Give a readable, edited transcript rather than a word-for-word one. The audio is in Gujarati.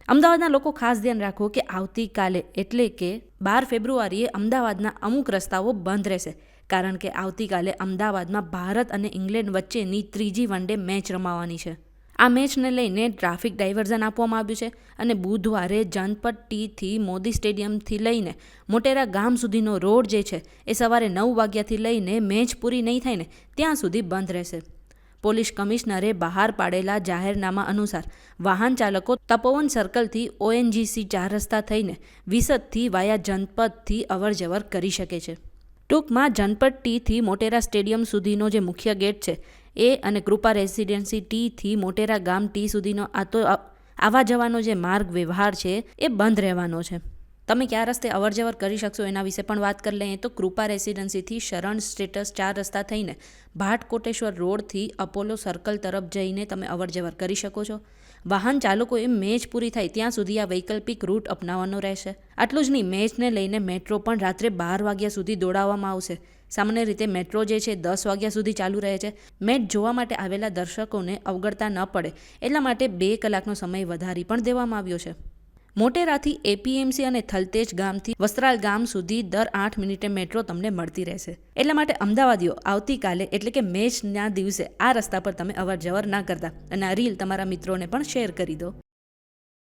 અમદાવાદના લોકો ખાસ ધ્યાન રાખો કે આવતીકાલે એટલે કે 12 ફેબ્રુઆરીએ અમદાવાદના અમુક રસ્તાઓ બંધ રહેશે, કારણ કે આવતીકાલે અમદાવાદમાં ભારત અને ઇંગ્લેન્ડ વચ્ચેની ત્રીજી વનડે મેચ રમાવાની છે. આ મેચને લઈને ટ્રાફિક ડાયવર્ઝન આપવામાં આવ્યું છે અને બુધવારે જનપથ ટીથી મોદી સ્ટેડિયમથી લઈને મોટેરા ગામ સુધીનો રોડ જે છે એ સવારે 9 વાગ્યાથી લઈને મેચ પૂરી નહીં થાય ને ત્યાં સુધી બંધ રહેશે. પોલીસ કમિશનરે બહાર પાડેલા જાહેરનામા અનુસાર વાહન ચાલકો તપોવન સર્કલથી ONGC 4 રસ્તા થઈને વિસદથી વાયા જનપથથી અવરજવર કરી શકે છે. ટૂંકમાં જનપથ ટીથી મોટેરા સ્ટેડિયમ સુધીનો જે મુખ્ય ગેટ છે એ અને કૃપા રેસિડેન્સી ટીથી મોટેરા ગામ ટી સુધીનો આવા જવાનો જે માર્ગ વ્યવહાર છે એ બંધ રહેવાનો છે. તમે કયા રસ્તે અવરજવર કરી શકશો એના વિશે પણ વાત કરી લઈએ તો કૃપા રેસિડેન્સીથી શરણ સ્ટેટસ 4 રસ્તા થઈને ભાટ કોટેશ્વર રોડથી અપોલો સર્કલ તરફ જઈને તમે અવરજવર કરી શકો છો. વાહન ચાલકોએ મેચ પૂરી થાય ત્યાં સુધી આ વૈકલ્પિક રૂટ અપનાવવાનો રહેશે. આટલું જ નહીં, મેચને લઈને મેટ્રો પણ રાત્રે 12 વાગ્યા સુધી દોડાવવામાં આવશે. સામાન્ય રીતે મેટ્રો જે છે 10 વાગ્યા સુધી ચાલુ રહે છે. મેચ જોવા માટે આવેલા દર્શકોને અવગણતા ન પડે એટલા માટે 2 કલાકનો સમય વધારી પણ દેવામાં આવ્યો છે. મોટેરાથી APMC અને થલતેજ ગામથી વસ્ત્રાલ ગામ સુધી દર 8 મિનિટે મેટ્રો તમને મળતી રહેશે. એટલા માટે અમદાવાદીઓ આવતીકાલે એટલે કે મેચના દિવસે આ રસ્તા પર તમે અવરજવર ના કરતા અને આ રીલ તમારા મિત્રોને પણ શેર કરી દો.